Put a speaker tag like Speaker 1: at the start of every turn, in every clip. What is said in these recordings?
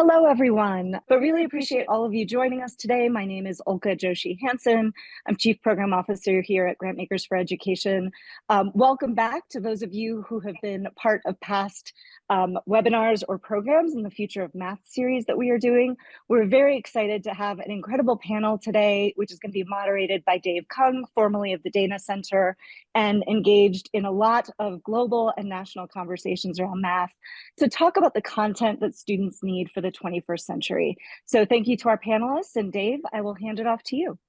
Speaker 1: Hello, everyone. But really appreciate all of you joining us today. My name is Olka Joshi Hansen. I'm Chief Program Officer here at Grantmakers for Education. Welcome back to those of you who have been part of past webinars or programs in the Future of Math series that we are doing. We're very excited to have an incredible panel today, which is going to be moderated by Dave Kung, formerly of the Dana Center, and engaged in a lot of global and national conversations around math to talk about the content that students need for the 21st century. So thank you to our panelists, and Dave, I will hand it off to you.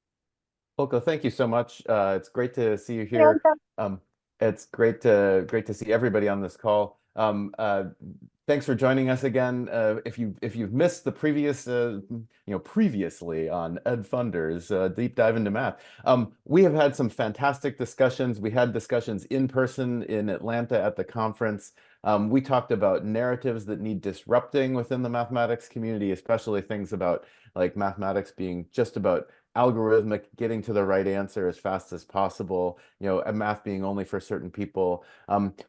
Speaker 2: Olga, thank you so much. It's great to see you here. It's great to see everybody on this call. Thanks for joining us again. If you've missed the previous previously on EdFunders deep dive into math, we have had some fantastic discussions. We had discussions in person in Atlanta at the conference. We talked about narratives that need disrupting within the mathematics community, especially things about like mathematics being just about algorithmic, getting to the right answer as fast as possible, and math being only for certain people.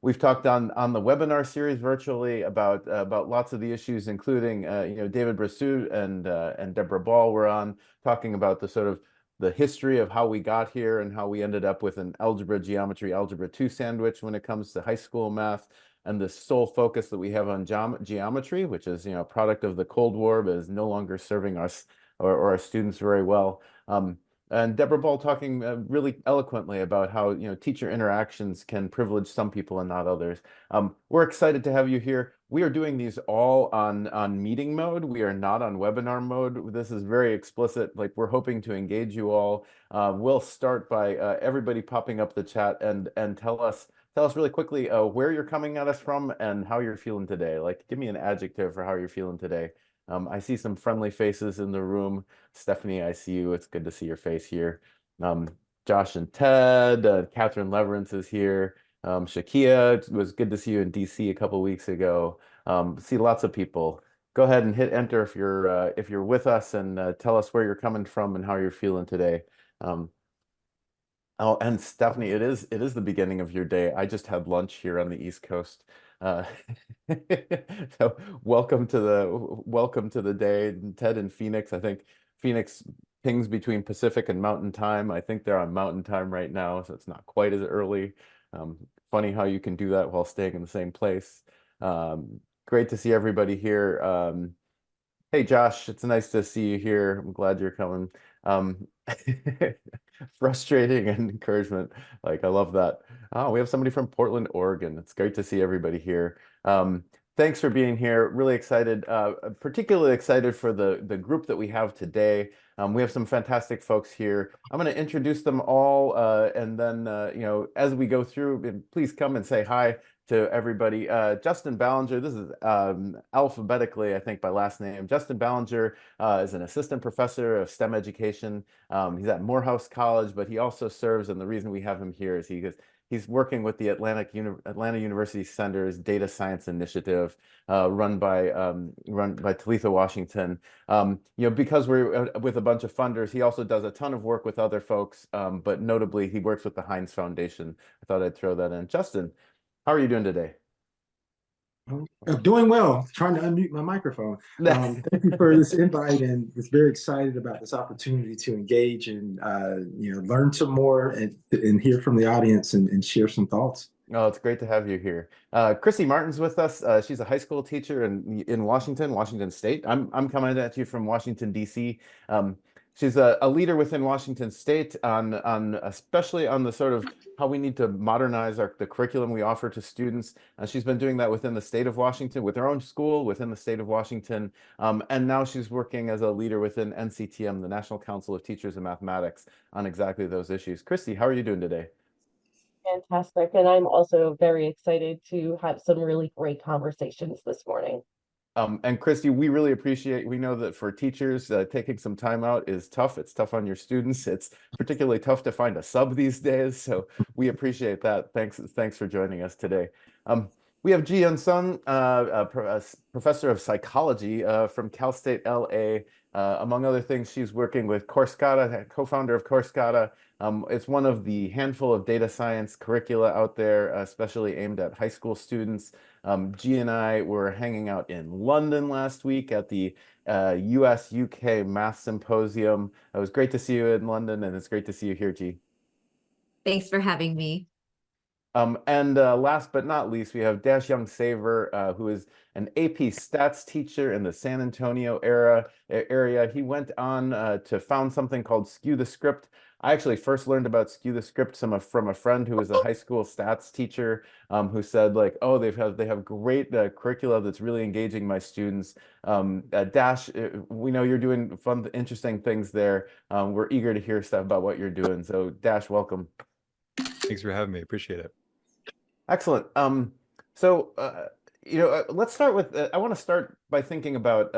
Speaker 2: We've talked on the webinar series virtually about lots of the issues, including David Brassoud and Deborah Ball were on talking about the sort of the history of how we got here and how we ended up with an algebra, geometry, algebra 2 sandwich when it comes to high school math, and the sole focus that we have on geometry, which is a product of the Cold War, but is no longer serving us or our students very well. And Deborah Ball talking really eloquently about how teacher interactions can privilege some people and not others. We're excited to have you here. We are doing these all on meeting mode. We are not on webinar mode. This is very explicit. Like, we're hoping to engage you all. We'll start by everybody popping up the chat and tell us really quickly where you're coming at us from and how you're feeling today. Like, give me an adjective for how you're feeling today. I see some friendly faces in the room. Stephanie, I see you. It's good to see your face here. Josh and Ted, Catherine Leverance is here. Shakia, it was good to see you in DC a couple weeks ago. See lots of people. Go ahead and hit enter if you're with us, and tell us where you're coming from and how you're feeling today. Oh, and Stephanie, it is the beginning of your day. I just had lunch here on the East Coast. Uh, so welcome to the day, Ted in Phoenix. I think Phoenix pings between Pacific and Mountain Time. I think they're on Mountain Time right now, so it's not quite as early. Funny how you can do that while staying in the same place. Great to see everybody here. Hey Josh, it's nice to see you here. I'm glad you're coming. Um, Frustrating and encouragement. Like, I love that. Oh, we have somebody from Portland, Oregon. It's great to see everybody here. Thanks for being here. Really excited, particularly excited for the group that we have today. We have some fantastic folks here. I'm going to introduce them all, and then as we go through, please come and say hi to everybody. Justin Ballinger, this is alphabetically, I think, by last name. Justin Ballinger is an assistant professor of STEM education. He's at Morehouse College, but he also serves, and the reason we have him here is he's working with the Atlanta University Center's Data Science Initiative, run by Talitha Washington. Because we're with a bunch of funders, he also does a ton of work with other folks, but notably he works with the Heinz Foundation. I thought I'd throw that in. Justin, how are you doing today?
Speaker 3: I'm doing well, trying to unmute my microphone. Thank you for this invite, and it's very excited about this opportunity to engage and learn some more and hear from the audience and share some thoughts.
Speaker 2: Oh, it's great to have you here. Chrissy Martin's with us. She's a high school teacher in Washington State. I'm coming at you from Washington, D.C. She's a leader within Washington State on especially on the sort of how we need to modernize the curriculum we offer to students. She's been doing that within the state of Washington, with her own school within the state of Washington. And now she's working as a leader within NCTM, the National Council of Teachers in Mathematics, on exactly those issues. Christy, how are you doing today?
Speaker 4: Fantastic. And I'm also very excited to have some really great conversations this morning.
Speaker 2: And Christy, we really appreciate, we know that for teachers, taking some time out is tough. It's tough on your students. It's particularly tough to find a sub these days. So we appreciate that. Thanks for joining us today. We have Ji Sun, a professor of psychology from Cal State LA. Among other things, she's working with Coursera, co-founder of Coursera. It's one of the handful of data science curricula out there, especially aimed at high school students. G and I were hanging out in London last week at the US-UK Math Symposium. It was great to see you in London, and it's great to see you here, G.
Speaker 5: Thanks for having me.
Speaker 2: And last but not least, we have Dash Young Saver, who is an AP stats teacher in the San Antonio area. He went on to found something called Skew the Script. I actually first learned about Skew the Script from a friend who was a high school stats teacher, who said like, oh, they have great curricula that's really engaging my students. Dash, we know you're doing fun, interesting things there. We're eager to hear stuff about what you're doing. So Dash, welcome.
Speaker 6: Thanks for having me. Appreciate it.
Speaker 2: Excellent. Let's start with, I want to start by thinking about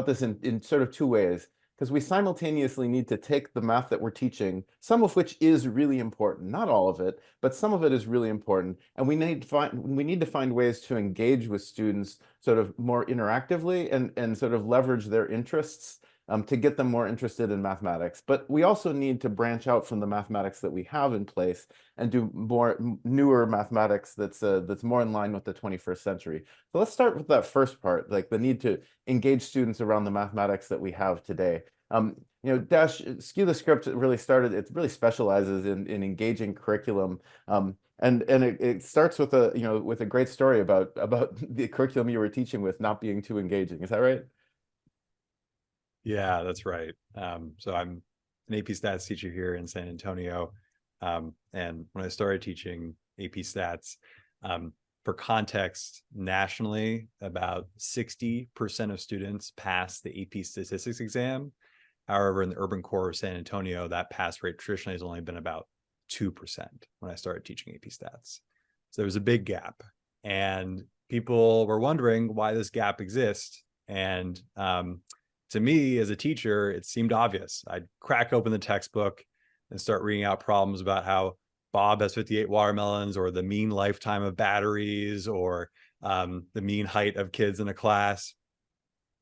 Speaker 2: this in sort of two ways, because we simultaneously need to take the math that we're teaching, some of which is really important, not all of it, but some of it is really important, and we need to find ways to engage with students sort of more interactively and sort of leverage their interests to get them more interested in mathematics. But we also need to branch out from the mathematics that we have in place and do more newer mathematics that's more in line with the 21st century. So let's start with that first part, like the need to engage students around the mathematics that we have today. Dash, Skew the Script really specializes in engaging curriculum. And it starts with a great story about the curriculum you were teaching with not being too engaging. Is that right?
Speaker 6: Yeah, that's right. So I'm an AP stats teacher here in San Antonio. And when I started teaching AP stats, for context, nationally, about 60% of students pass the AP statistics exam. However, in the urban core of San Antonio, that pass rate traditionally has only been about 2% when I started teaching AP stats. So there was a big gap. And people were wondering why this gap exists. And to me, as a teacher, it seemed obvious. I'd crack open the textbook and start reading out problems about how Bob has 58 watermelons, or the mean lifetime of batteries, or the mean height of kids in a class.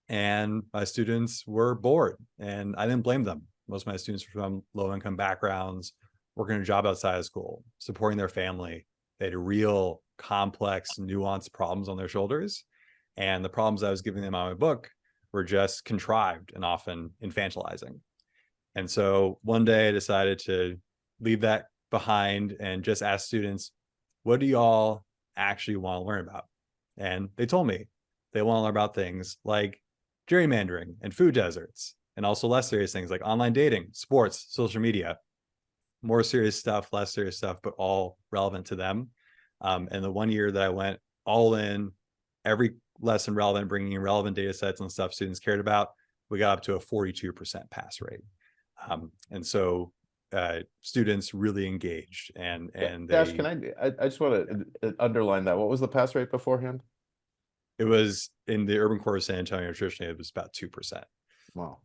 Speaker 6: And my students were bored, and I didn't blame them. Most of my students were from low-income backgrounds, working a job outside of school, supporting their family. They had real complex, nuanced problems on their shoulders. And the problems I was giving them on my book were just contrived and often infantilizing. And so one day I decided to leave that behind and just ask students, what do y'all actually want to learn about? And they told me they want to learn about things like gerrymandering and food deserts, and also less serious things like online dating, sports, social media, more serious stuff, less serious stuff, but all relevant to them. And the 1 year that I went all in, every lesson relevant, bringing in relevant data sets and stuff students cared about, we got up to a 42% pass rate. And so students really engaged, and
Speaker 2: Dash, can I just want to underline that. What was the pass rate beforehand?
Speaker 6: It was in the urban core of San Antonio, traditionally it was about 2%.
Speaker 2: Wow,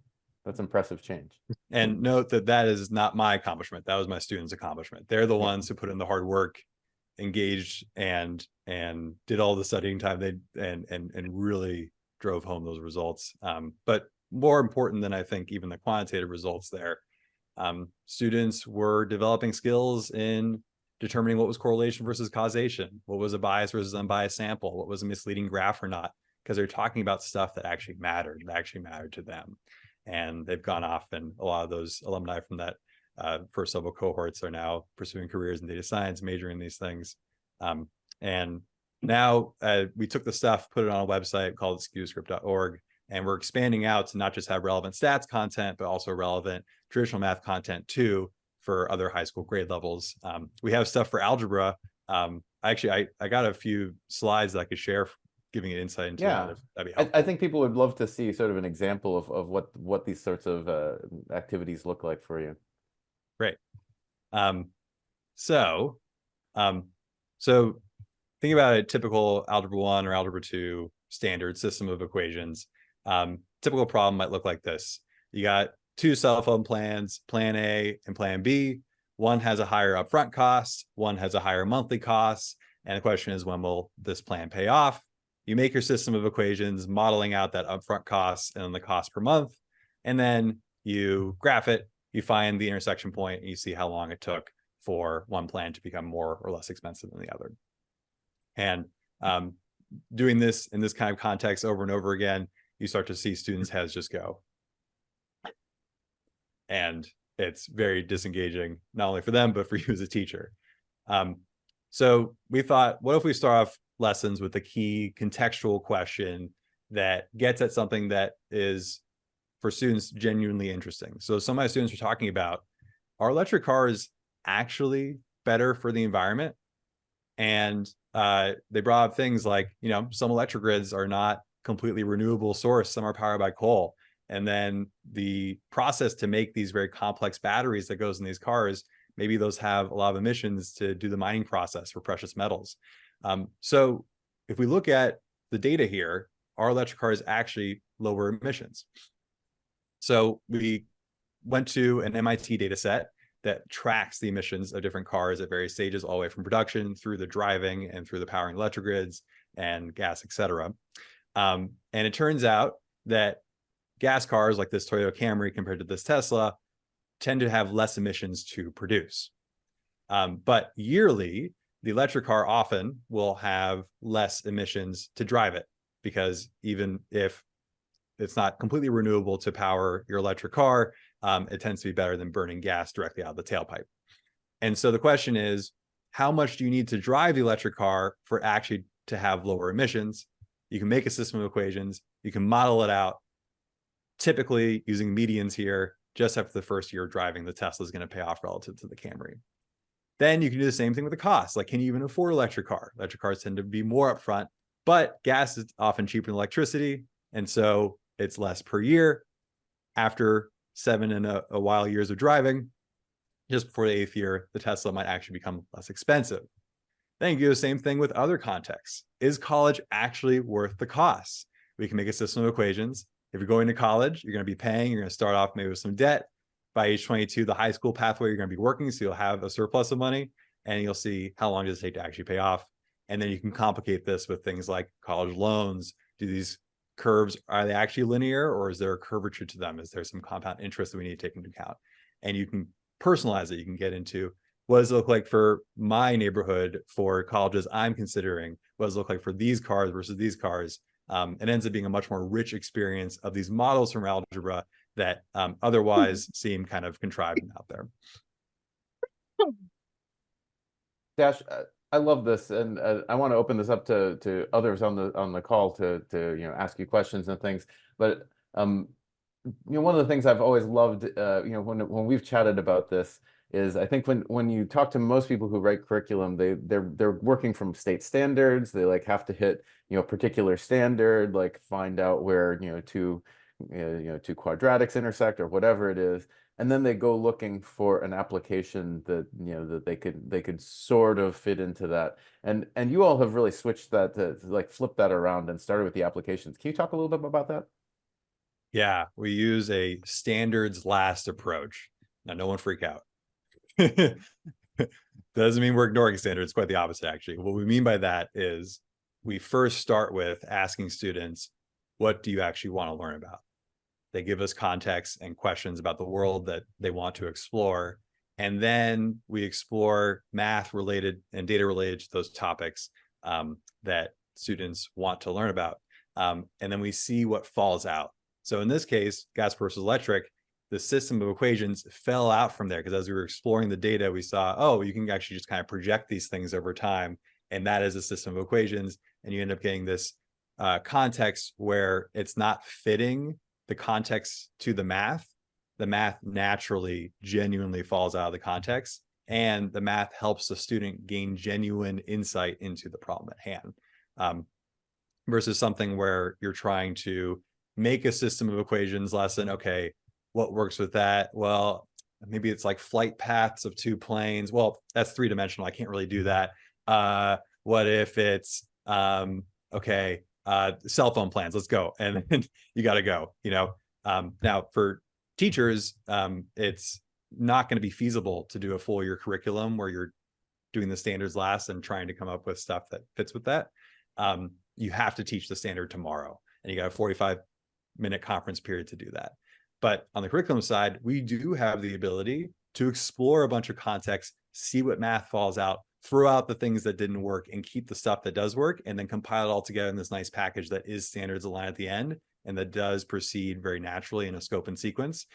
Speaker 2: that's impressive change.
Speaker 6: And note that that is not my accomplishment. That was my students' accomplishment. They're the ones who put in the hard work, engaged, and did all the studying time and really drove home those results. But more important than I think even the quantitative results there, students were developing skills in determining what was correlation versus causation, what was a bias versus unbiased sample, what was a misleading graph or not, because they're talking about stuff that actually mattered to them. And they've gone off, and a lot of those alumni from that first level cohorts are now pursuing careers in data science, majoring in these things. And now we took the stuff, put it on a website called skewscript.org, and we're expanding out to not just have relevant stats content, but also relevant traditional math content too for other high school grade levels. We have stuff for algebra. I got a few slides that I could share, giving an insight into that. That'd be helpful.
Speaker 2: I think people would love to see sort of an example of what these sorts of activities look like for you.
Speaker 6: Great. So think about a typical Algebra 1 or Algebra 2 standard system of equations. Typical problem might look like this. You got two cell phone plans, Plan A and Plan B. One has a higher upfront cost, one has a higher monthly cost. And the question is, when will this plan pay off? You make your system of equations, modeling out that upfront cost and the cost per month. And then you graph it, you find the intersection point, and you see how long it took for one plan to become more or less expensive than the other. And doing this in this kind of context over and over again, you start to see students' heads just go. And it's very disengaging, not only for them, but for you as a teacher. So we thought, what if we start off lessons with a key contextual question that gets at something that is, for students, genuinely interesting. So some of my students were talking about, are electric cars actually better for the environment? And they brought up things like, some electric grids are not completely renewable source. Some are powered by coal. And then the process to make these very complex batteries that goes in these cars, maybe those have a lot of emissions to do the mining process for precious metals. So if we look at the data here, are electric cars actually lower emissions? So we went to an MIT data set that tracks the emissions of different cars at various stages, all the way from production through the driving and through the powering electric grids and gas, et cetera. And it turns out that gas cars like this Toyota Camry compared to this Tesla tend to have less emissions to produce. But yearly, the electric car often will have less emissions to drive it, because even if it's not completely renewable to power your electric car, it tends to be better than burning gas directly out of the tailpipe. And so the question is, how much do you need to drive the electric car for actually to have lower emissions? You can make a system of equations, you can model it out. Typically, using medians here, just after the first year of driving, the Tesla is going to pay off relative to the Camry. Then you can do the same thing with the cost. Like, can you even afford an electric car? Electric cars tend to be more upfront, but gas is often cheaper than electricity. And so it's less per year. After 7 and a while years of driving, just before the 8th year, the Tesla might actually become less expensive. Then you do the same thing with other contexts. Is college actually worth the cost? We can make a system of equations. If you're going to college, you're going to be paying, you're going to start off maybe with some debt. By age 22, the high school pathway, you're going to be working, so you'll have a surplus of money, and you'll see how long does it take to actually pay off. And then you can complicate this with things like college loans. Do these curves, are they actually linear, or is there a curvature to them? Is there some compound interest that we need to take into account? And you can personalize it. You can get into, what does it look like for my neighborhood for colleges I'm considering? What does it look like for these cars versus these cars? It ends up being a much more rich experience of these models from algebra that otherwise seem kind of contrived and out there.
Speaker 2: Dash, I love this, and I want to open this up to others on the call to ask you questions and things. But one of the things I've always loved, when we've chatted about this, is I think when you talk to most people who write curriculum, they're working from state standards. They like have to hit a particular standard, like find out where two quadratics intersect or whatever it is, and then they go looking for an application that that they could sort of fit into that. And you all have really switched that to like flip that around and started with the applications. Can you talk a little bit about that?
Speaker 6: Yeah, we use a standards last approach. Now, no one freak out. Doesn't mean we're ignoring standards, quite the opposite, actually. What we mean by that is we first start with asking students, what do you actually want to learn about? They give us context and questions about the world that they want to explore. And then we explore math related and data related to those topics that students want to learn about. And then we see what falls out. So in this case, gas versus electric, the system of equations fell out from there, because as we were exploring the data, we saw, oh, you can actually just kind of project these things over time. And that is a system of equations. And you end up getting this context where it's not fitting the context to the math. The math naturally, genuinely falls out of the context. And the math helps the student gain genuine insight into the problem at hand. Versus something where you're trying to make a system of equations lesson. Okay, what works with that? Well, maybe it's like flight paths of two planes. Well, that's 3-dimensional. I can't really do that. What if it's, okay, cell phone plans, let's go. And then you got to go, now for teachers, it's not going to be feasible to do a full year curriculum where you're doing the standards last and trying to come up with stuff that fits with that. You have to teach the standard tomorrow, and you got a 45-minute conference period to do that. But on the curriculum side, we do have the ability to explore a bunch of contexts, see what math falls out, throw out the things that didn't work and keep the stuff that does work, and then compile it all together in this nice package that is standards aligned at the end, and that does proceed very naturally in a scope and sequence.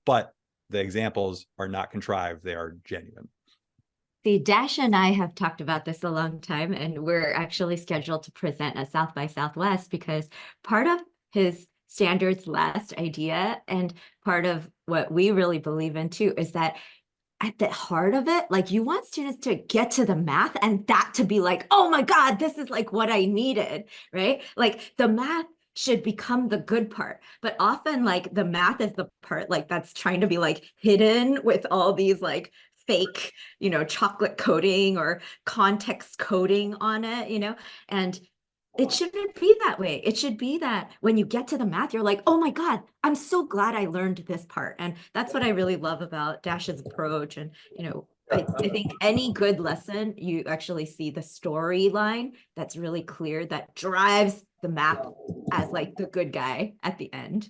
Speaker 6: But the examples are not contrived, they are genuine.
Speaker 5: See, Dash and I have talked about this a long time, and we're actually scheduled to present at South by Southwest, because part of his standards last idea and part of what we really believe in too is that at the heart of it, like, you want students to get to the math and that to be like, oh my God, this is like what I needed, right? Like, the math should become the good part, but often like the math is the part like that's trying to be like hidden with all these like fake, chocolate coating or context coding on it, and it shouldn't be that way. It should be that when you get to the math, you're like, oh my God, I'm so glad I learned this part. And that's what I really love about Dash's approach. And, I think any good lesson, you actually see the storyline that's really clear that drives the math as like the good guy at the end.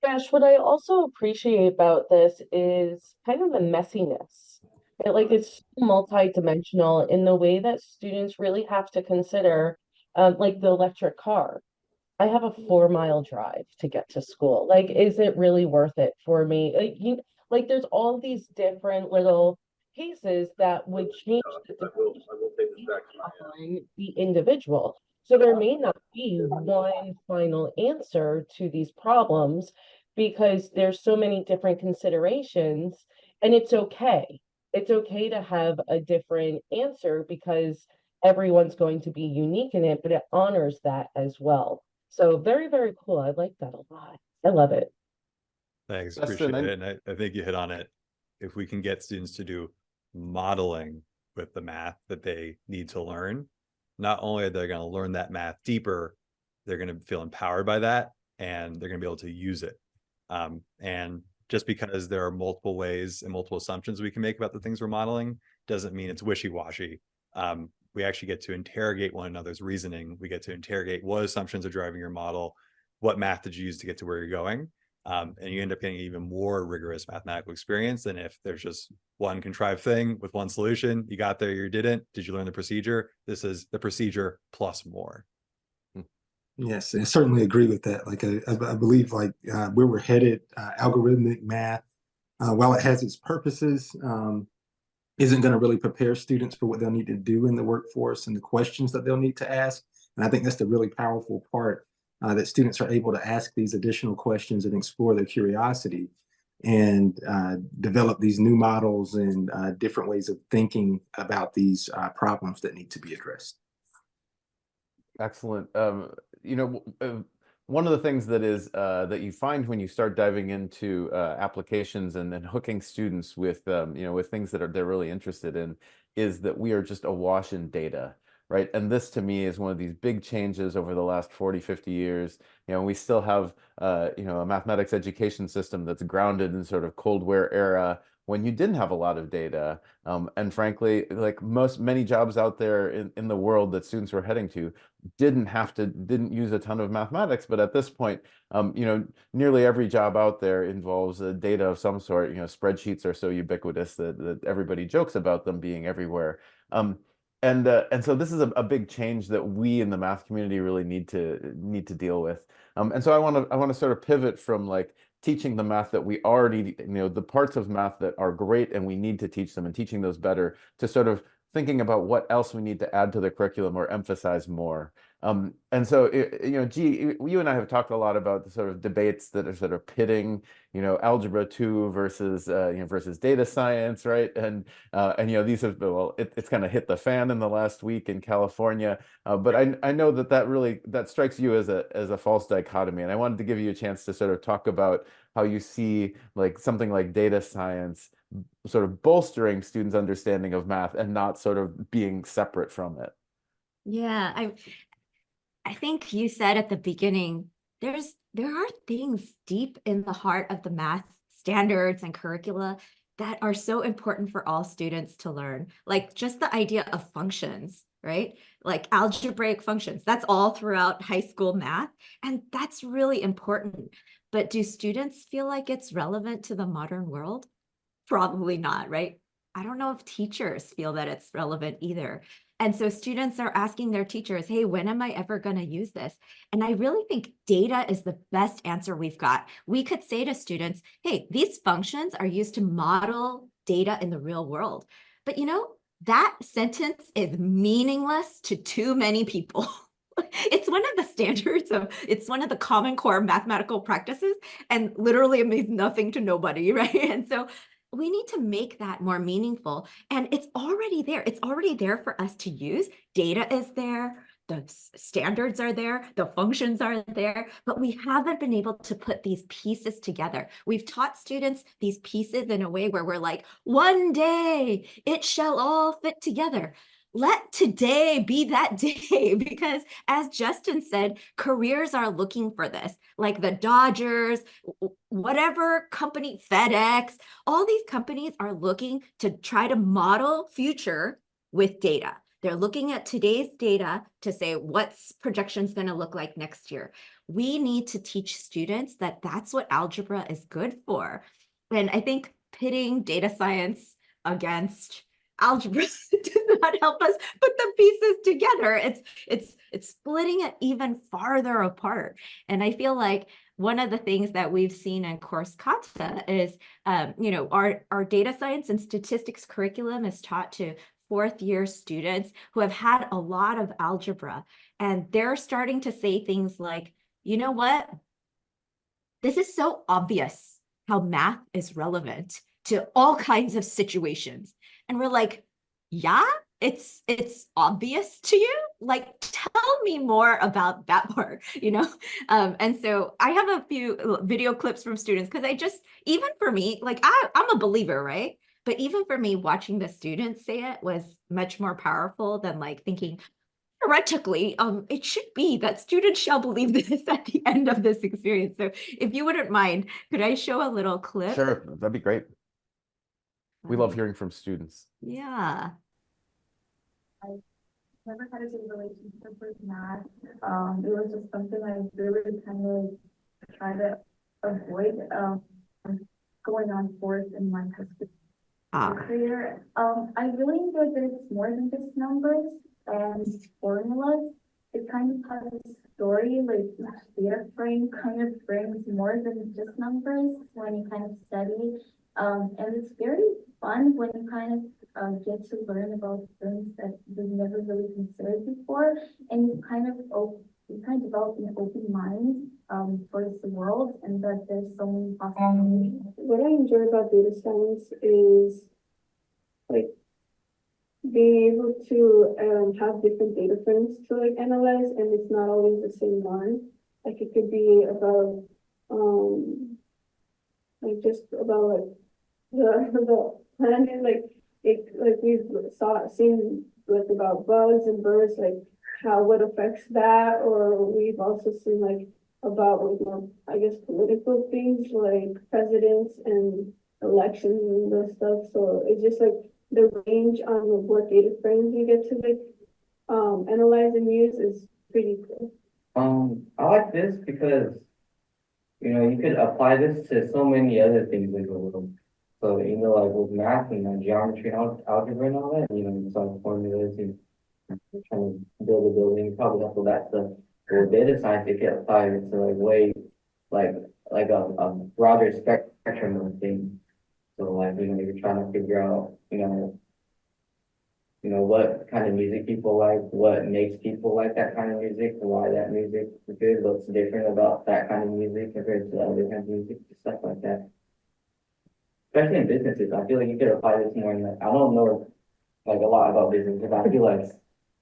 Speaker 4: Gosh, what I also appreciate about this is kind of the messiness. It's multi-dimensional in the way that students really have to consider, like the electric car. I have a 4-mile drive to get to school. Like, is it really worth it for me? There's all these different little pieces that would change the individual. So there may not be one final answer to these problems because there's so many different considerations, and it's okay. It's okay to have a different answer because everyone's going to be unique in it, but it honors that as well. So very, very cool. I like that a lot. I love it.
Speaker 6: Thanks,
Speaker 2: Dustin,
Speaker 6: appreciate it. And I think you hit on it. If we can get students to do modeling with the math that they need to learn, not only are they going to learn that math deeper, they're going to feel empowered by that, and they're going to be able to use it. And just because there are multiple ways and multiple assumptions we can make about the things we're modeling doesn't mean it's wishy-washy. We actually get to interrogate one another's reasoning. We get to interrogate what assumptions are driving your model, what math did you use to get to where you're going, and you end up getting even more rigorous mathematical experience than if there's just one contrived thing with one solution. You got there, you didn't. Did you learn the procedure? This is the procedure plus more.
Speaker 3: Yes, I certainly agree with that. Like, I believe like where we're headed, algorithmic math, while it has its purposes, isn't going to really prepare students for what they'll need to do in the workforce and the questions that they'll need to ask. And I think that's the really powerful part, that students are able to ask these additional questions and explore their curiosity and develop these new models and different ways of thinking about these problems that need to be addressed.
Speaker 2: Excellent. One of the things that is that you find when you start diving into applications and then hooking students with with things that they're really interested in is that we are just awash in data, right? And this to me is one of these big changes over the last 40, 50 years. We still have a mathematics education system that's grounded in sort of Cold War era, when you didn't have a lot of data. And frankly, like many jobs out there in the world that students were heading to didn't use a ton of mathematics. But at this point, nearly every job out there involves data of some sort. Spreadsheets are so ubiquitous that everybody jokes about them being everywhere. And so this is a big change that we in the math community really need to deal with. And so I want to sort of pivot from like teaching the math that we already, the parts of math that are great and we need to teach them and teaching those better, to sort of thinking about what else we need to add to the curriculum or emphasize more. And so, G, you and I have talked a lot about the sort of debates that are sort of pitting, algebra 2 versus data science, right? And these have, well, it's kind of hit the fan in the last week in California. But I know that strikes you as a false dichotomy. And I wanted to give you a chance to sort of talk about how you see like something like data science sort of bolstering students' understanding of math and not sort of being separate from it.
Speaker 5: Yeah, I think you said at the beginning, there are things deep in the heart of the math standards and curricula that are so important for all students to learn. Like just the idea of functions, right? Like algebraic functions, that's all throughout high school math. And that's really important. But do students feel like it's relevant to the modern world? Probably not, right? I don't know if teachers feel that it's relevant either. And so students are asking their teachers, hey, when am I ever going to use this? And I really think data is the best answer we've got. We could say to students, hey, these functions are used to model data in the real world. But you know, that sentence is meaningless to too many people. It's one of the standards of, it's one of the Common Core mathematical practices, and literally it means nothing to nobody, right? And so we need to make that more meaningful. And it's already there. It's already there for us to use. Data is there. The standards are there. The functions are there. But we haven't been able to put these pieces together. We've taught students these pieces in a way where we're like, one day it shall all fit together. Let today be that day, because as Justin said, careers are looking for this, like the Dodgers, whatever company, FedEx, all these companies are looking to try to model future with data. They're looking at today's data to say what's projections going to look like next year. We need to teach students that that's what algebra is good for. And I think pitting data science against algebra does not help us put the pieces together. It's splitting it even farther apart. And I feel like one of the things that we've seen in course kata is, our data science and statistics curriculum is taught to fourth-year students who have had a lot of algebra, and they're starting to say things like, you know what? This is so obvious how math is relevant to all kinds of situations. And we're like, yeah, it's obvious to you? Like, tell me more about that part, And so I have a few video clips from students, because even for me, like I'm a believer, right? But even for me, watching the students say it was much more powerful than like thinking, theoretically, it should be that students shall believe this at the end of this experience. So if you wouldn't mind, could I show a little clip?
Speaker 2: Sure, that'd be great. We love hearing from students.
Speaker 5: Yeah.
Speaker 7: I never had a good relationship with math. It was just something I really kind of try to avoid going on forth in my career. I really enjoyed that it's more than just numbers and formulas. It kind of has a story, like data frame kind of brings more than just numbers when you kind of study. And it's very fun when you kind of get to learn about things that you've never really considered before, and you kind of develop an open mind towards the world, and that there's so many possibilities.
Speaker 8: What I enjoy about data science is like being able to have different data frames to like analyze, and it's not always the same one. Like it could be about like just about like the planet, we've seen like about bugs and birds, like what affects that, or we've also seen like about like more, I guess, political things like presidents and elections and those stuff. So it's just like the range on what data frames you get to like analyze and use is pretty cool.
Speaker 9: I like this because you could apply this to so many other things in the world. So like with math and geometry, algebra, and all that, some formulas and trying to build a building, probably have all that stuff. With data science, it can apply it to like way like a broader spectrum of things. So like you're trying to figure out what kind of music people like, what makes people like that kind of music, why that music is good, what's different about that kind of music compared to other kinds of music, stuff like that. Especially in businesses, I feel like you could apply this more in I don't know like a lot about business, but I feel like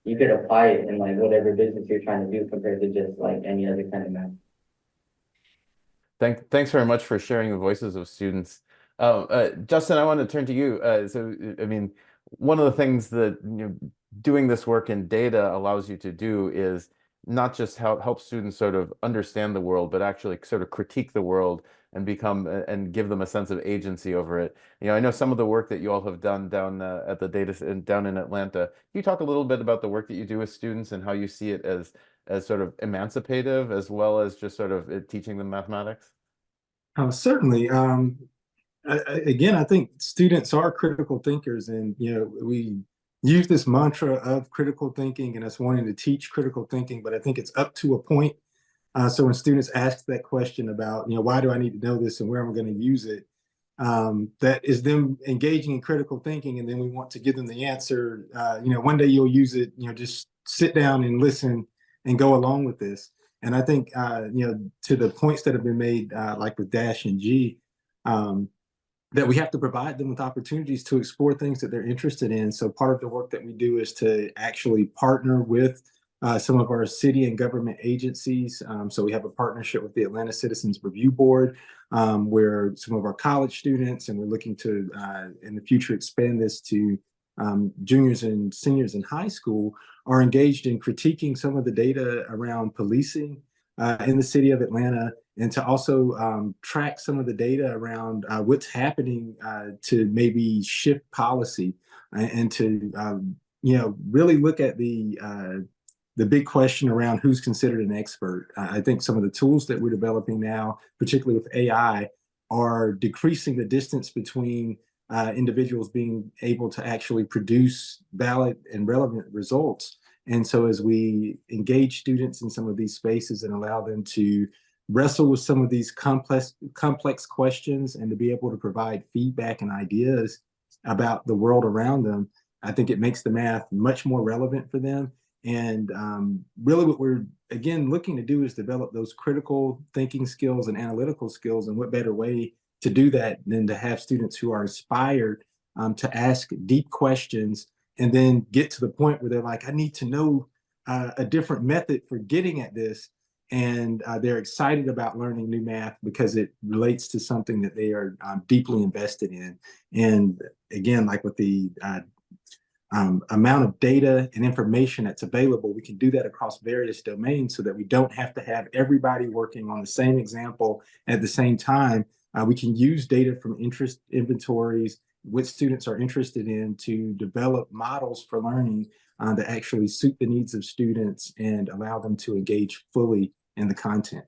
Speaker 9: you could apply it in like whatever business you're trying to do compared to just like any other kind of math.
Speaker 2: Thanks very much for sharing the voices of students. Justin, I want to turn to you. So, I mean, one of the things that doing this work in data allows you to do is not just help students sort of understand the world, but actually sort of critique the world and and give them a sense of agency over it. I know some of the work that you all have done down at the down in Atlanta. Can you talk a little bit about the work that you do with students and how you see it as sort of emancipative as well as just sort of teaching them mathematics?
Speaker 3: Certainly. Again, I think students are critical thinkers, and we use this mantra of critical thinking and us wanting to teach critical thinking, but I think it's up to a point. So when students ask that question about, why do I need to know this and where am I going to use it, that is them engaging in critical thinking, and then we want to give them the answer. One day you'll use it. Just sit down and listen and go along with this. And I think, to the points that have been made, like with Dash and G, that we have to provide them with opportunities to explore things that they're interested in. So part of the work that we do is to actually partner with some of our city and government agencies. So we have a partnership with the Atlanta Citizens Review Board, where some of our college students, and we're looking to, in the future, expand this to juniors and seniors in high school, are engaged in critiquing some of the data around policing in the city of Atlanta, and to also track some of the data around what's happening to maybe shift policy, and to really look at the big question around who's considered an expert. I think some of the tools that we're developing now, particularly with AI, are decreasing the distance between individuals being able to actually produce valid and relevant results. And so as we engage students in some of these spaces and allow them to wrestle with some of these complex questions and to be able to provide feedback and ideas about the world around them, I think it makes the math much more relevant for them. And really what we're, again, looking to do is develop those critical thinking skills and analytical skills. And what better way to do that than to have students who are inspired to ask deep questions and then get to the point where they're like, I need to know a different method for getting at this. And they're excited about learning new math because it relates to something that they are deeply invested in. And again, like with the amount of data and information that's available, we can do that across various domains so that we don't have to have everybody working on the same example at the same time. We can use data from interest inventories, what students are interested in, to develop models for learning that actually suit the needs of students and allow them to engage fully in the content.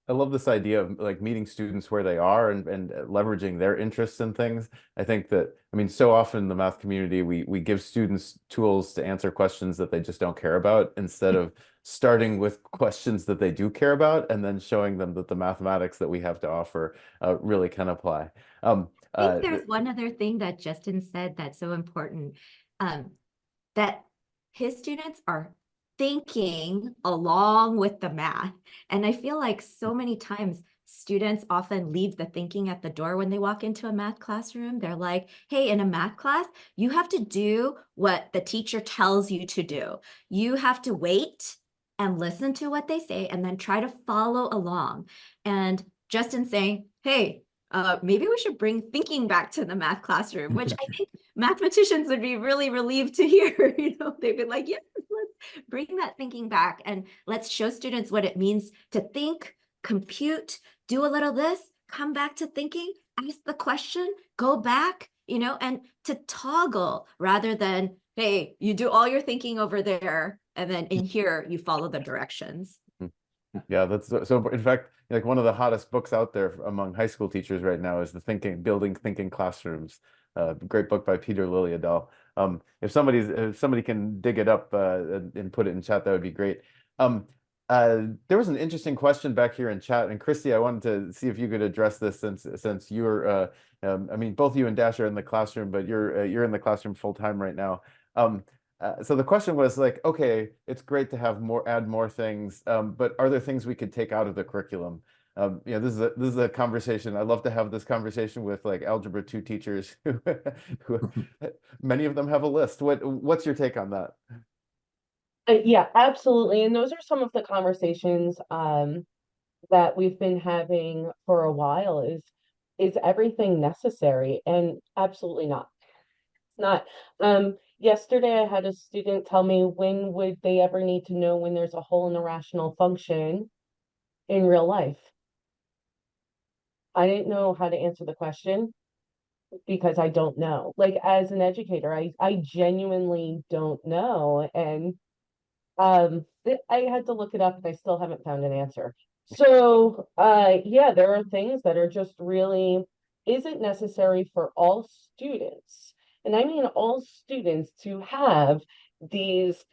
Speaker 2: I love this idea of like meeting students where they are and leveraging their interests in things. I think that, I mean, so often in the math community, we give students tools to answer questions that they just don't care about, instead of starting with questions that they do care about and then showing them that the mathematics that we have to offer really can apply.
Speaker 5: I think there's one other thing that Justin said that's so important, that his students are thinking along with the math. And I feel like so many times students often leave the thinking at the door when they walk into a math classroom. They're like, hey, in a math class, you have to do what the teacher tells you to do. You have to wait and listen to what they say and then try to follow along. And Justin saying, hey, maybe we should bring thinking back to the math classroom, which I think mathematicians would be really relieved to hear. They'd be like, yes, let's bring that thinking back and let's show students what it means to think, compute, do a little this, come back to thinking, ask the question, go back, and to toggle rather than, hey, you do all your thinking over there and then in here you follow the directions.
Speaker 2: Yeah, that's so. In fact, like one of the hottest books out there among high school teachers right now is Building Thinking Classrooms. Great book by Peter Liljedahl. If somebody can dig it up and put it in chat, that would be great. There was an interesting question back here in chat, and Christy, I wanted to see if you could address this since you're, I mean, both you and Dash are in the classroom, but you're in the classroom full time right now. So the question was like, okay, it's great to have add more things, but are there things we could take out of the curriculum? This is a conversation. I love to have this conversation with like Algebra 2 teachers who many of them have a list. What's your take on that?
Speaker 4: Yeah, absolutely. And those are some of the conversations that we've been having for a while. Is everything necessary? And absolutely not. It's not. Yesterday, I had a student tell me, when would they ever need to know when there's a hole in a rational function in real life? I didn't know how to answer the question because I don't know. Like, as an educator, I genuinely don't know. And I had to look it up and I still haven't found an answer. So yeah, there are things that are just really isn't necessary for all students, and I mean all students, to have these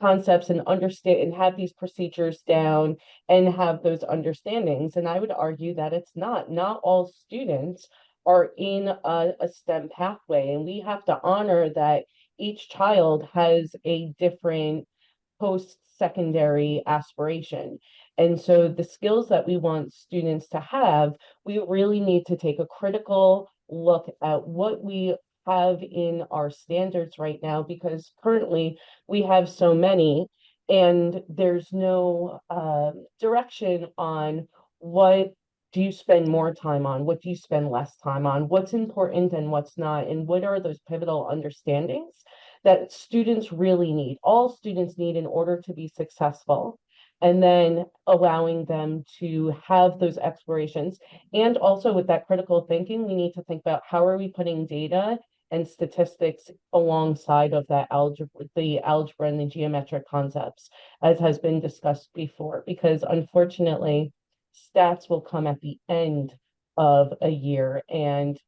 Speaker 4: concepts and understand and have these procedures down and have those understandings. And I would argue that it's not all students are in a STEM pathway, and we have to honor that each child has a different post-secondary aspiration. And so the skills that we want students to have, we really need to take a critical look at what we have in our standards right now, because currently we have so many and there's no direction on what do you spend more time on, what do you spend less time on, what's important and what's not, and what are those pivotal understandings that students really need, all students need, in order to be successful. And then allowing them to have those explorations. And also with that critical thinking, we need to think about how are we putting data and statistics alongside of that algebra, the algebra and the geometric concepts, as has been discussed before, because unfortunately, stats will come at the end of a year and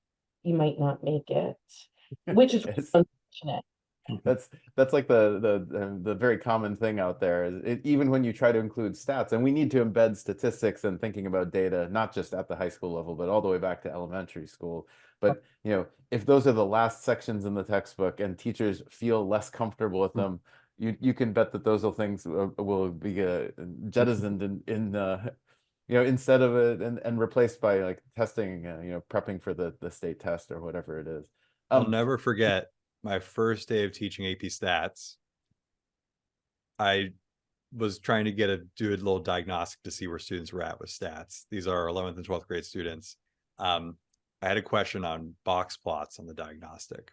Speaker 4: you might not make it, which is unfortunate.
Speaker 2: That's like the very common thing out there is even when you try to include stats, and we need to embed statistics and thinking about data, not just at the high school level, but all the way back to elementary school. But if those are the last sections in the textbook and teachers feel less comfortable with them, you can bet that those things will be jettisoned in instead of it and replaced by like testing, prepping for the state test or whatever it is.
Speaker 6: I'll never forget my first day of teaching AP Stats. I was trying to do a little diagnostic to see where students were at with stats. These are 11th and 12th grade students. I had a question on box plots on the diagnostic.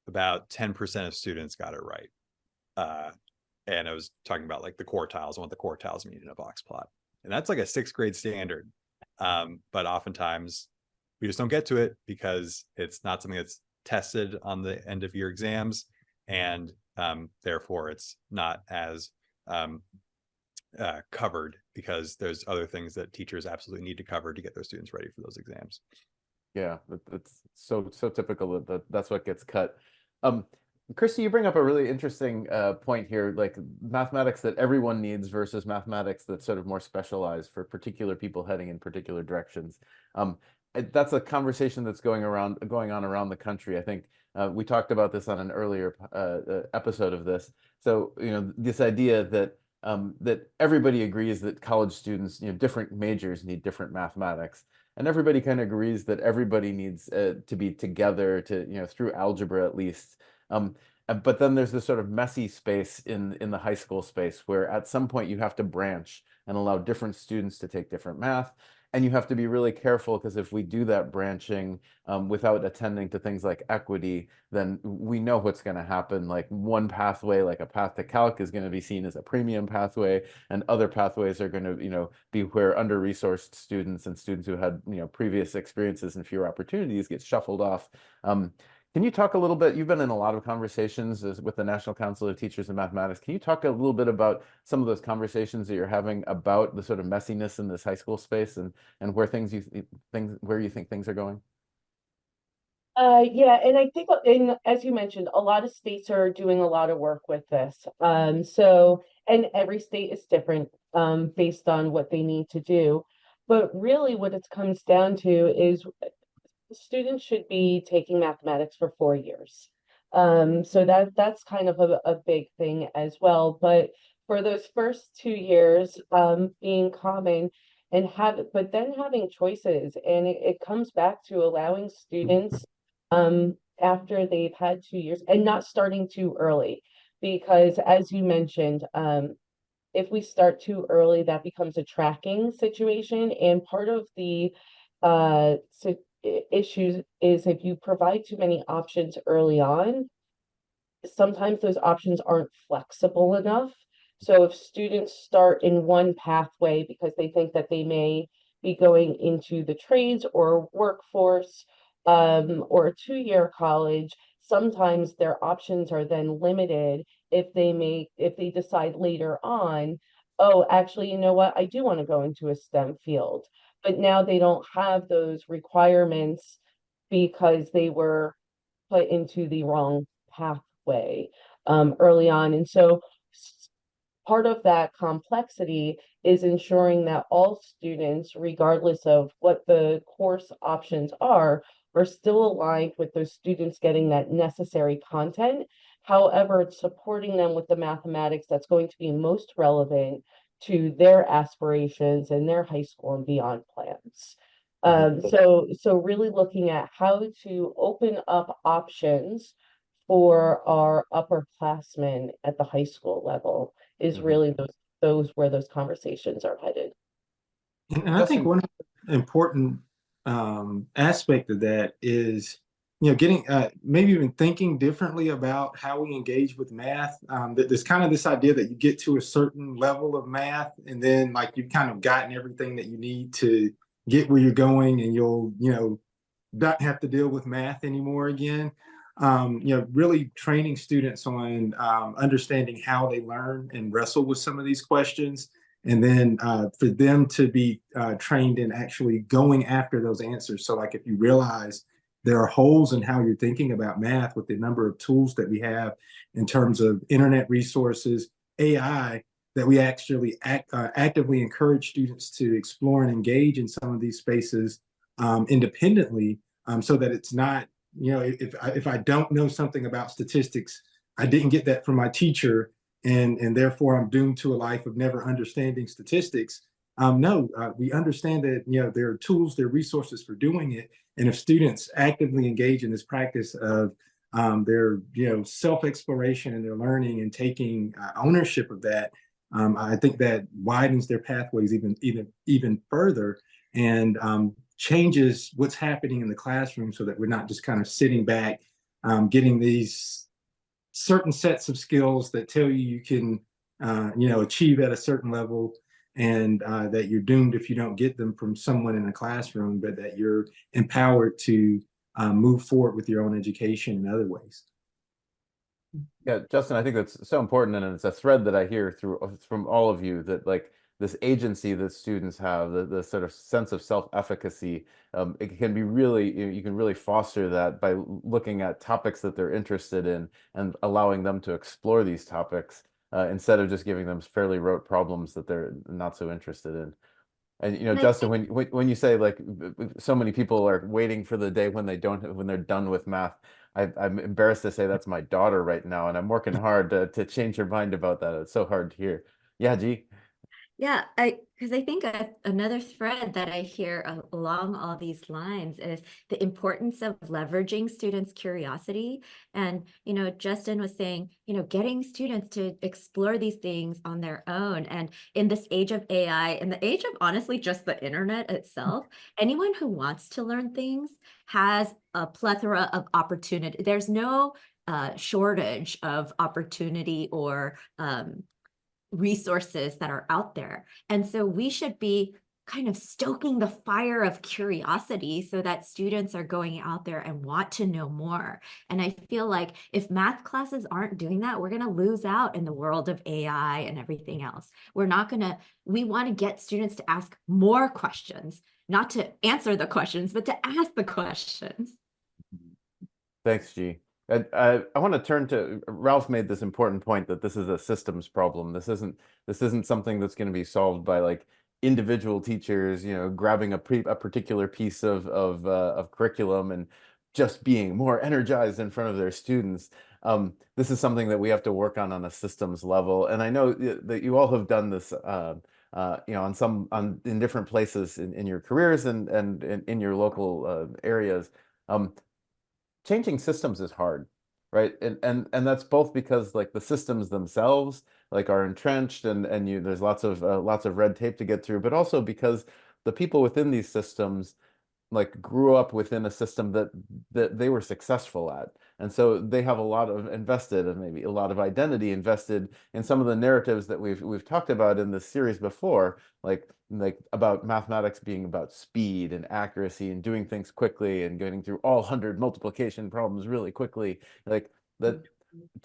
Speaker 6: About 10% of students got it right. And I was talking about like the quartiles and what the quartiles mean in a box plot. And that's like a 6th grade standard. But oftentimes we just don't get to it because it's not something that's tested on the end of year exams, and therefore it's not as covered, because there's other things that teachers absolutely need to cover to get their students ready for those exams.
Speaker 2: Yeah, that's so typical that's what gets cut. Christy, you bring up a really interesting point here, like mathematics that everyone needs versus mathematics that's sort of more specialized for particular people heading in particular directions. That's a conversation that's going on around the country. I think we talked about this on an earlier episode of this. So this idea that that everybody agrees that college students, different majors need different mathematics, and everybody kind of agrees that everybody needs to be together to through algebra at least. But then there's this sort of messy space in the high school space where at some point you have to branch and allow different students to take different math. And you have to be really careful, because if we do that branching without attending to things like equity, then we know what's going to happen. Like one pathway, like a path to calc, is going to be seen as a premium pathway, and other pathways are going to, be where under-resourced students and students who had, previous experiences and fewer opportunities get shuffled off. Can you talk a little bit, you've been in a lot of conversations with the National Council of Teachers in Mathematics. Can you talk a little bit about some of those conversations that you're having about the sort of messiness in this high school space and where where you think things are going?
Speaker 4: Yeah, and I think, as you mentioned, a lot of states are doing a lot of work with this. And every state is different based on what they need to do. But really what it comes down to is students should be taking mathematics for 4 years. So that's kind of a big thing as well. But for those first 2 years, being common but then having choices, and it comes back to allowing students after they've had 2 years and not starting too early, because as you mentioned, if we start too early, that becomes a tracking situation, and part of the issues is if you provide too many options early on, sometimes those options aren't flexible enough. So if students start in one pathway because they think that they may be going into the trades or workforce or a 2-year college, sometimes their options are then limited if they decide later on oh, actually, you know what? I do want to go into a STEM field. But now they don't have those requirements because they were put into the wrong pathway early on. And so part of that complexity is ensuring that all students, regardless of what the course options are still aligned with those students getting that necessary content. However, it's supporting them with the mathematics that's going to be most relevant to their aspirations and their high school and beyond plans. So really looking at how to open up options for our upperclassmen at the high school level is really those where those conversations are headed.
Speaker 3: And I think one important aspect of that is, getting maybe even thinking differently about how we engage with math. There's kind of this idea that you get to a certain level of math, and then like you've kind of gotten everything that you need to get where you're going, and you'll, not have to deal with math anymore again. Really training students on understanding how they learn and wrestle with some of these questions. And then for them to be trained in actually going after those answers. So like if you realize there are holes in how you're thinking about math with the number of tools that we have in terms of internet resources, AI, that we actually actively encourage students to explore and engage in some of these spaces independently, so that it's not, if I don't know something about statistics, I didn't get that from my teacher, and therefore I'm doomed to a life of never understanding statistics. No, we understand that there are tools, there are resources for doing it, and if students actively engage in this practice of their self-exploration and their learning and taking ownership of that, I think that widens their pathways even further, and changes what's happening in the classroom, so that we're not just kind of sitting back, getting these certain sets of skills that tell you can, achieve at a certain level, and that you're doomed if you don't get them from someone in a classroom, but that you're empowered to move forward with your own education in other ways.
Speaker 2: Yeah, Justin, I think that's so important, and it's a thread that I hear from all of you, that like this agency that students have, the sort of sense of self-efficacy, it can be really, you can really foster that by looking at topics that they're interested in and allowing them to explore these topics instead of just giving them fairly rote problems that they're not so interested in. And Justin, when you say like so many people are waiting for the day when they're done with math, I'm embarrassed to say that's my daughter right now, and I'm working hard to change her mind about that. It's so hard to hear. Yeah, G.
Speaker 5: Yeah, because I think another thread that I hear along all these lines is the importance of leveraging students' curiosity. And, Justin was saying, getting students to explore these things on their own. And in this age of AI, in the age of honestly just the internet itself, anyone who wants to learn things has a plethora of opportunity. There's no shortage of opportunity or resources that are out there. And so we should be kind of stoking the fire of curiosity so that students are going out there and want to know more. And I feel like if math classes aren't doing that, we're going to lose out in the world of AI and everything else. We want to get students to ask more questions, not to answer the questions, but to ask the questions.
Speaker 2: Thanks, G. I want to turn to Ralph made this important point that this is a systems problem. This isn't something that's going to be solved by like individual teachers, grabbing a particular piece of curriculum and just being more energized in front of their students. This is something that we have to work on a systems level. And I know that you all have done this, in different places in your careers and in your local areas. Changing systems is hard, right? And that's both because like the systems themselves like are entrenched and there's lots of red tape to get through, but also because the people within these systems like grew up within a system that they were successful at, and so they have a lot of invested and maybe a lot of identity invested in some of the narratives that we've talked about in this series before, like about mathematics being about speed and accuracy and doing things quickly and getting through all 100 multiplication problems really quickly, like that.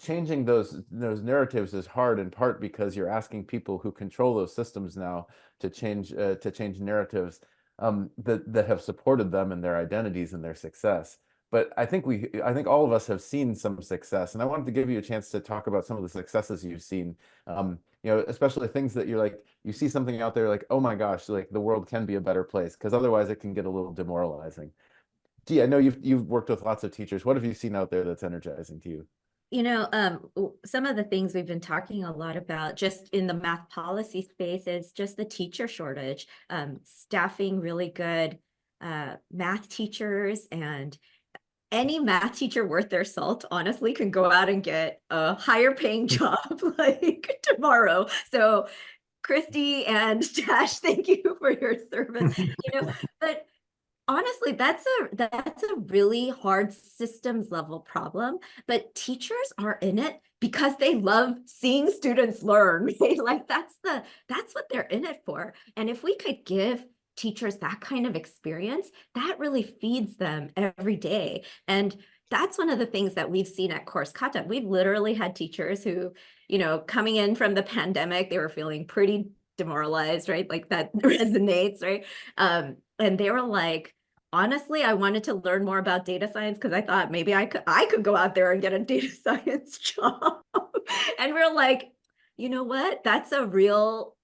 Speaker 2: changing those narratives is hard, in part because you're asking people who control those systems now to change narratives that have supported them in their identities and their success. But I think all of us have seen some success, and I wanted to give you a chance to talk about some of the successes you've seen. Especially things that you're like, you see something out there like, oh my gosh, like the world can be a better place, because otherwise it can get a little demoralizing. Gee, I know you've worked with lots of teachers. What have you seen out there that's energizing to you?
Speaker 5: Some of the things we've been talking a lot about just in the math policy space is just the teacher shortage, staffing really good math teachers, and any math teacher worth their salt, honestly, can go out and get a higher paying job like tomorrow. So Christy and Dash, thank you for your service. But honestly, that's a really hard systems level problem, but teachers are in it because they love seeing students learn. Right? Like that's what they're in it for. And if we could give teachers that kind of experience, that really feeds them every day. And that's one of the things that we've seen at Course Kata. We've literally had teachers who, coming in from the pandemic, they were feeling pretty demoralized, right? Like that resonates, right? And they were like, honestly, I wanted to learn more about data science because I thought maybe I could go out there and get a data science job. And we're like, you know what? That's a real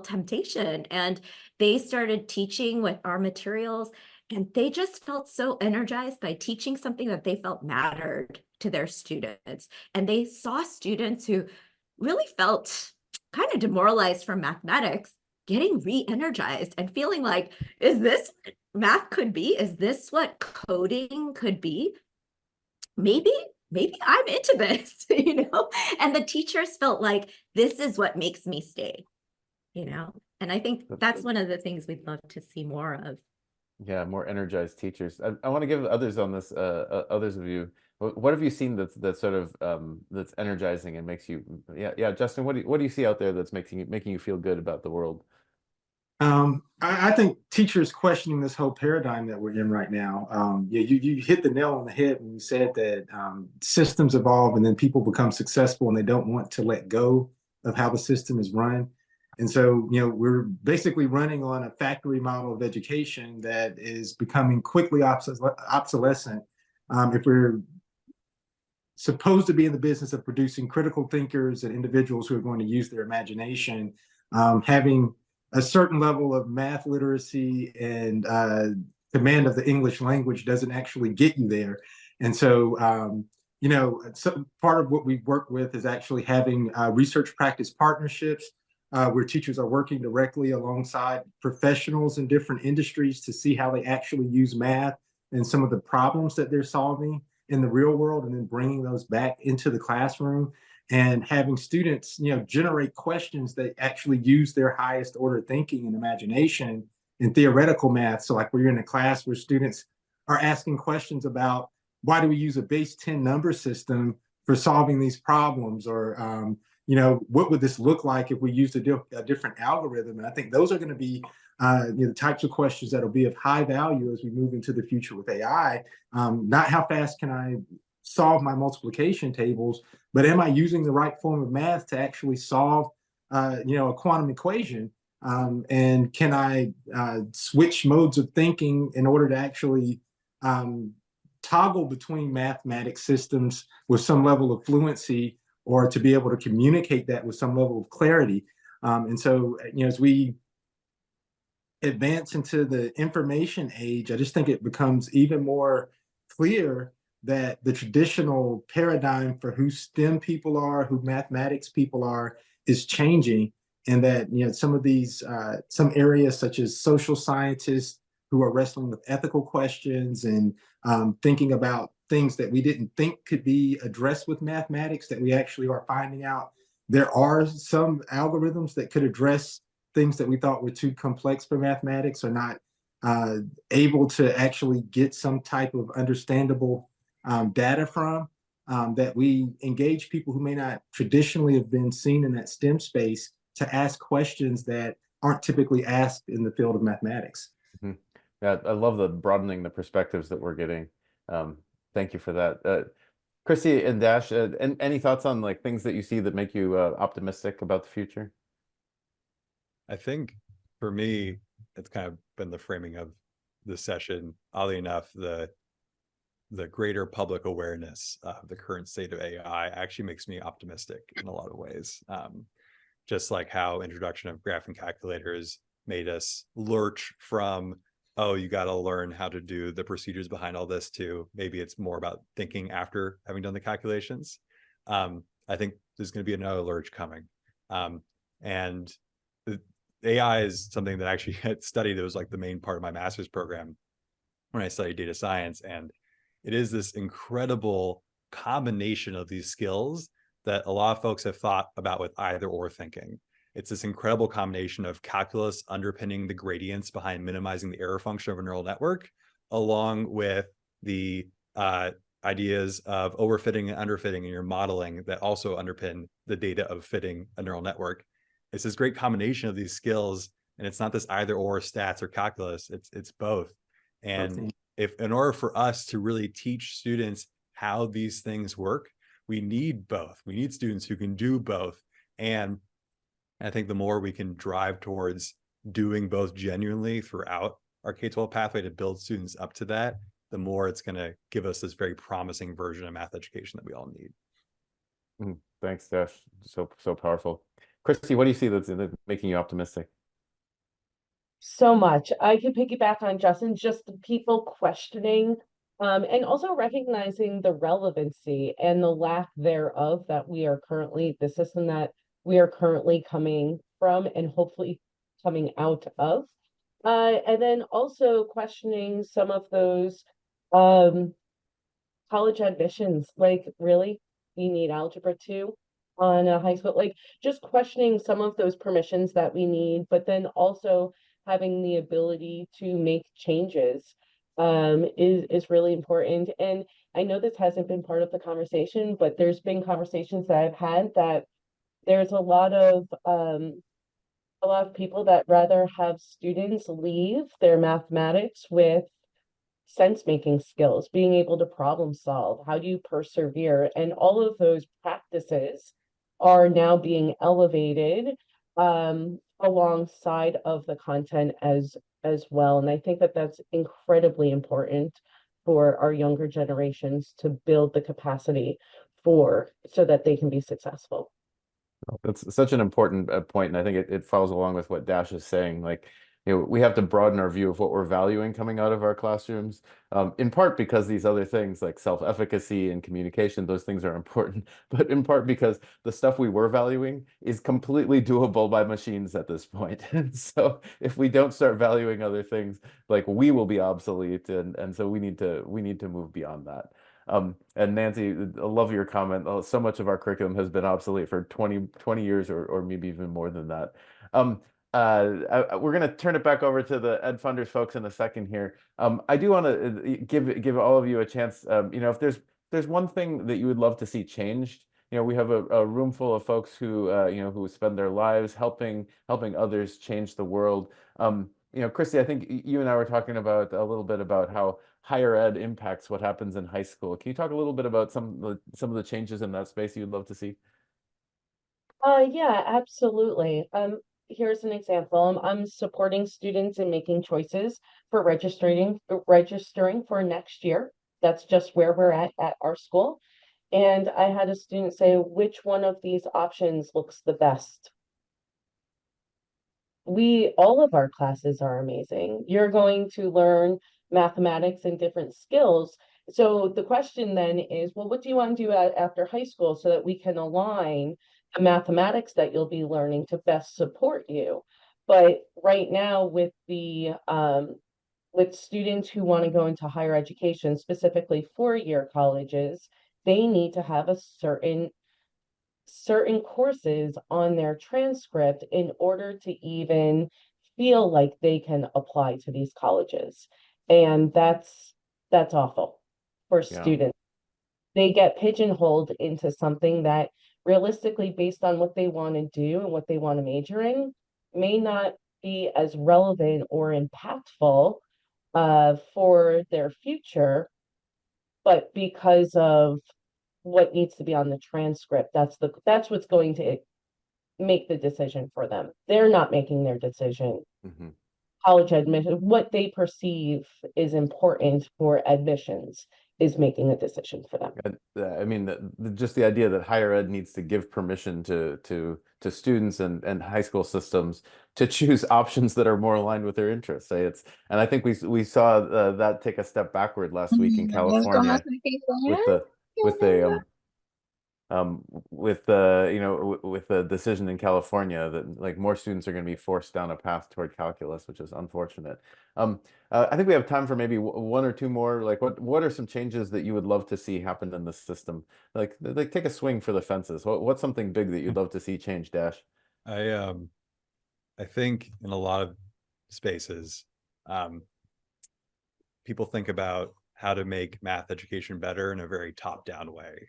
Speaker 5: temptation. And they started teaching with our materials, and they just felt so energized by teaching something that they felt mattered to their students. And they saw students who really felt kind of demoralized from mathematics getting re-energized and feeling like, is this what math could be? Is this what coding could be? Maybe I'm into this, and the teachers felt like this is what makes me stay, and I think that's one of the things we'd love to see more of.
Speaker 2: Yeah, more energized teachers. I want to give others on this, others of you, what have you seen that's sort of that's energizing and makes you, yeah, Justin, what do you see out there that's making you feel good about the world?
Speaker 3: I think teachers questioning this whole paradigm that we're in right now. You hit the nail on the head when you said that systems evolve and then people become successful and they don't want to let go of how the system is run. And so, we're basically running on a factory model of education that is becoming quickly obsolescent. If we're supposed to be in the business of producing critical thinkers and individuals who are going to use their imagination, having a certain level of math literacy and command of the English language doesn't actually get you there. And so, part of what we work with is actually having research practice partnerships where teachers are working directly alongside professionals in different industries to see how they actually use math and some of the problems that they're solving in the real world, and then bringing those back into the classroom and having students, generate questions that actually use their highest order thinking and imagination in theoretical math. So like we're in a class where students are asking questions about why do we use a base 10 number system for solving these problems? Or, what would this look like if we used a different algorithm? And I think those are going to be the types of questions that will be of high value as we move into the future with AI. Not how fast can I solve my multiplication tables, but am I using the right form of math to actually solve, a quantum equation? And can I switch modes of thinking in order to actually toggle between mathematics systems with some level of fluency, or to be able to communicate that with some level of clarity? And so, as we advance into the information age, I just think it becomes even more clear that the traditional paradigm for who STEM people are, who mathematics people are, is changing. And that, some of these, some areas such as social scientists who are wrestling with ethical questions and thinking about things that we didn't think could be addressed with mathematics, that we actually are finding out there are some algorithms that could address things that we thought were too complex for mathematics, or not able to actually get some type of understandable data from, that we engage people who may not traditionally have been seen in that STEM space to ask questions that aren't typically asked in the field of mathematics.
Speaker 2: Mm-hmm. Yeah, I love broadening the perspectives that we're getting. Thank you for that. Chrissy and Dash, and any thoughts on like things that you see that make you optimistic about the future?
Speaker 6: I think for me, it's kind of been the framing of the session. Oddly enough, the greater public awareness of the current state of AI actually makes me optimistic in a lot of ways. Just like how introduction of graphing calculators made us lurch from, oh, you got to learn how to do the procedures behind all this, to maybe it's more about thinking after having done the calculations. I think there's going to be another lurch coming. And AI is something that I actually had studied. It was like the main part of my master's program when I studied data science. And it is this incredible combination of these skills that a lot of folks have thought about with either or thinking. It's this incredible combination of calculus underpinning the gradients behind minimizing the error function of a neural network, along with the ideas of overfitting and underfitting in your modeling that also underpin the data of fitting a neural network. It's this great combination of these skills, and it's not this either or stats or calculus, it's both. And if in order for us to really teach students how these things work, we need both. We need students who can do both. And I think the more we can drive towards doing both genuinely throughout our K-12 pathway to build students up to that, the more it's going to give us this very promising version of math education that we all need.
Speaker 2: Thanks, Dash. So powerful. Christy, what do you see that's making you optimistic?
Speaker 4: So much. I could piggyback on Justin, just the people questioning, and also recognizing the relevancy and the lack thereof that we are currently, the system that we are currently coming from and hopefully coming out of. And then also questioning some of those college admissions, like, really, you need Algebra 2 on a high school, like just questioning some of those permissions that we need, but then also having the ability to make changes is really important. And I know this hasn't been part of the conversation, but there's been conversations that I've had that there's a lot of people that rather have students leave their mathematics with sense-making skills, being able to problem solve, how do you persevere, and all of those practices are now being elevated alongside of the content as well. And I think that that's incredibly important for our younger generations to build the capacity for, so that they can be successful.
Speaker 2: That's such an important point, and I think it follows along with what Dash is saying. Like, we have to broaden our view of what we're valuing coming out of our classrooms, in part because these other things like self-efficacy and communication, those things are important, but in part because the stuff we were valuing is completely doable by machines at this point. And so if we don't start valuing other things, like, we will be obsolete, and so we need to move beyond that. And Nancy, I love your comment. So much of our curriculum has been obsolete for 20 years or maybe even more than that. We're going to turn it back over to the EdFunders folks in a second here. I do want to give all of you a chance. If there's one thing that you would love to see changed, we have a room full of folks who who spend their lives helping others change the world. Christy, I think you and I were talking about a little bit about how higher ed impacts what happens in high school. Can you talk a little bit about some of the changes in that space you'd love to see?
Speaker 4: Yeah, absolutely. Here's an example. I'm supporting students in making choices for registering for next year. That's just where we're at our school. And I had a student say, which one of these options looks the best? All of our classes are amazing. You're going to learn mathematics and different skills. So the question then is, well, what do you want to do after high school so that we can align the mathematics that you'll be learning to best support you? But right now with with students who want to go into higher education, specifically four-year colleges, they need to have a certain courses on their transcript in order to even feel like they can apply to these colleges. And that's awful for students. They get pigeonholed into something that realistically, based on what they want to do and what they want to major in, may not be as relevant or impactful for their future, but because of what needs to be on the transcript. That's what's going to make the decision for them. They're not making their decision.
Speaker 2: Mhm.
Speaker 4: College admission, what they perceive is important for admissions is making a decision for them.
Speaker 2: I mean, just the idea that higher ed needs to give permission to students and high school systems to choose options that are more aligned with their interests. And I think we saw that take a step backward last week in California with the decision in California that like more students are going to be forced down a path toward calculus, which is unfortunate. I think we have time for maybe one or two more. Like, what are some changes that you would love to see happen in the system? Like take a swing for the fences. What's something big that you'd love to see change, Dash?
Speaker 6: I think in a lot of spaces, people think about how to make math education better in a very top-down way.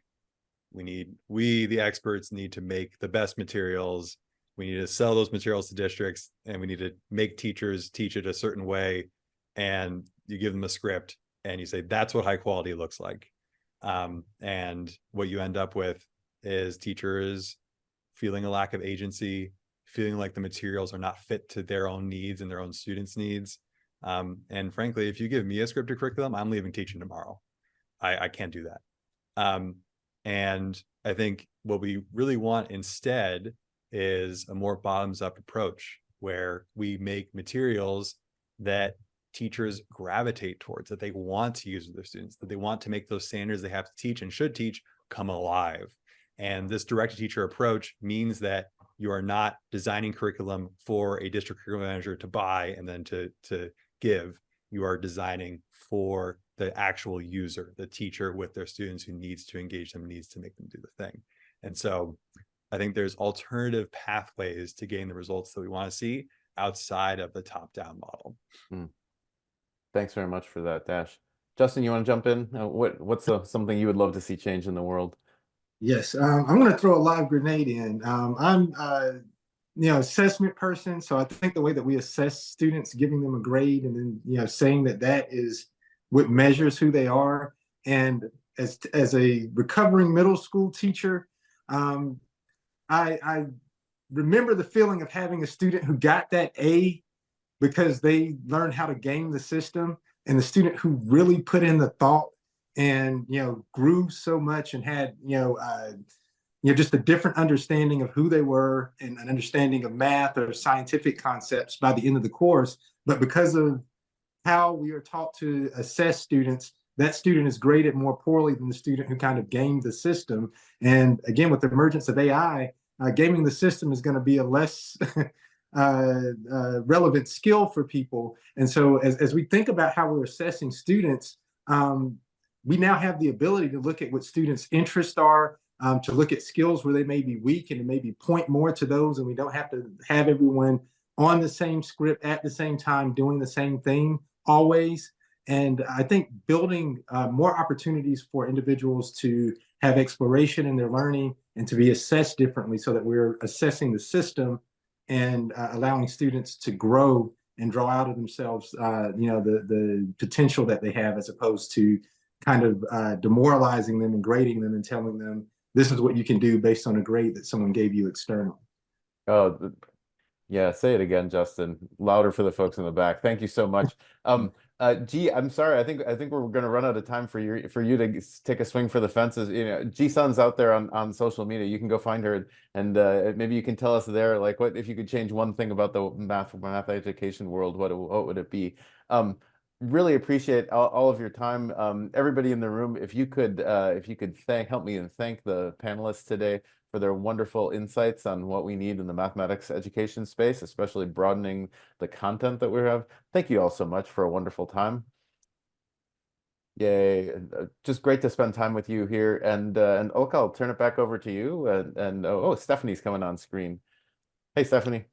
Speaker 6: We, the experts, need to make the best materials. We need to sell those materials to districts, and we need to make teachers teach it a certain way. And you give them a script and you say, that's what high quality looks like. And what you end up with is teachers feeling a lack of agency, feeling like the materials are not fit to their own needs and their own students' needs. And frankly, if you give me a scripted curriculum, I'm leaving teaching tomorrow. I can't do that. And I think what we really want instead is a more bottoms-up approach where we make materials that teachers gravitate towards, that they want to use with their students, that they want to make those standards they have to teach and should teach come alive. And this direct-to-teacher approach means that you are not designing curriculum for a district curriculum manager to buy and then to give. You are designing for the actual user, the teacher with their students who needs to engage them, needs to make them do the thing. And so I think there's alternative pathways to gain the results that we want to see outside of the top-down model.
Speaker 2: Thanks very much for that, Dash. Justin, you want to jump in? What's something you would love to see change in the world?
Speaker 3: Yes, I'm going to throw a live grenade in. I'm assessment person, so I think the way that we assess students, giving them a grade, and then saying that is what measures who they are. And as a recovering middle school teacher, I remember the feeling of having a student who got that A because they learned how to game the system, and the student who really put in the thought and grew so much and had just a different understanding of who they were and an understanding of math or scientific concepts by the end of the course. But because of how we are taught to assess students, that student is graded more poorly than the student who kind of gamed the system. And again, with the emergence of AI, gaming the system is going to be a less relevant skill for people. And so as we think about how we're assessing students, we now have the ability to look at what students' interests are, to look at skills where they may be weak and to maybe point more to those, and we don't have to have everyone on the same script at the same time doing the same thing always. And I think building more opportunities for individuals to have exploration in their learning and to be assessed differently so that we're assessing the system and allowing students to grow and draw out of themselves the potential that they have, as opposed to kind of demoralizing them and grading them and telling them this is what you can do based on a grade that someone gave you external.
Speaker 2: Oh, yeah, say it again, Justin. Louder for the folks in the back. Thank you so much. G, I'm sorry. I think we're going to run out of time for you to take a swing for the fences. G Sun's out there on social media. You can go find her, and maybe you can tell us there, like, what if you could change one thing about the math education world, what would it be? Really appreciate all of your time. Everybody in the room, if you could help me and thank the panelists today for their wonderful insights on what we need in the mathematics education space, especially broadening the content that we have. Thank you all so much for a wonderful time. Yay. Just great to spend time with you here. And Olka, I'll turn it back over to you. And Stephanie's coming on screen. Hey, Stephanie.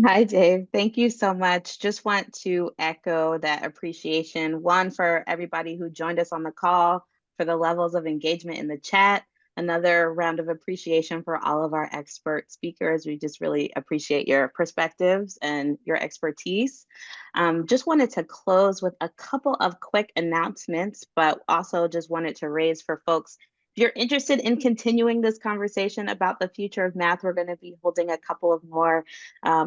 Speaker 10: Hi, Dave. Thank you so much. Just want to echo that appreciation. One, for everybody who joined us on the call, for the levels of engagement in the chat. Another round of appreciation for all of our expert speakers. We just really appreciate your perspectives and your expertise. Just wanted to close with a couple of quick announcements, but also just wanted to raise for folks, if you're interested in continuing this conversation about the future of math, we're going to be holding a couple of more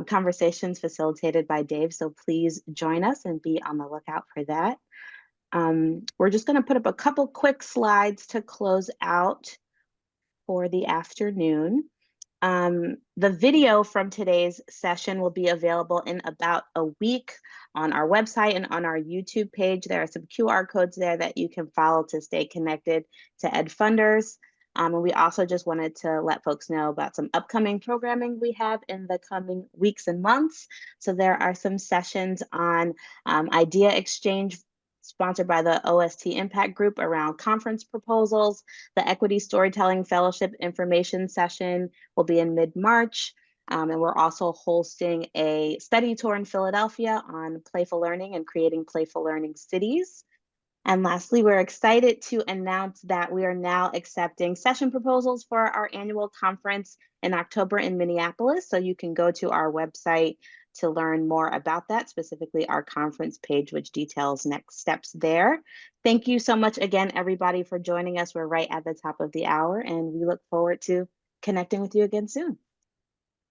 Speaker 10: conversations facilitated by Dave. So please join us and be on the lookout for that. We're just going to put up a couple quick slides to close out for the afternoon. The video from today's session will be available in about a week on our website and on our YouTube page. There are some QR codes there that you can follow to stay connected to EdFunders. And we also just wanted to let folks know about some upcoming programming we have in the coming weeks and months. So there are some sessions on idea exchange sponsored by the OST Impact Group around conference proposals. The Equity Storytelling Fellowship information session will be in mid-March. And we're also hosting a study tour in Philadelphia on playful learning and creating playful learning cities. And lastly, we're excited to announce that we are now accepting session proposals for our annual conference in October in Minneapolis. So you can go to our website to learn more about that, specifically our conference page, which details next steps there. Thank you so much again, everybody, for joining us. We're right at the top of the hour, and we look forward to connecting with you again soon.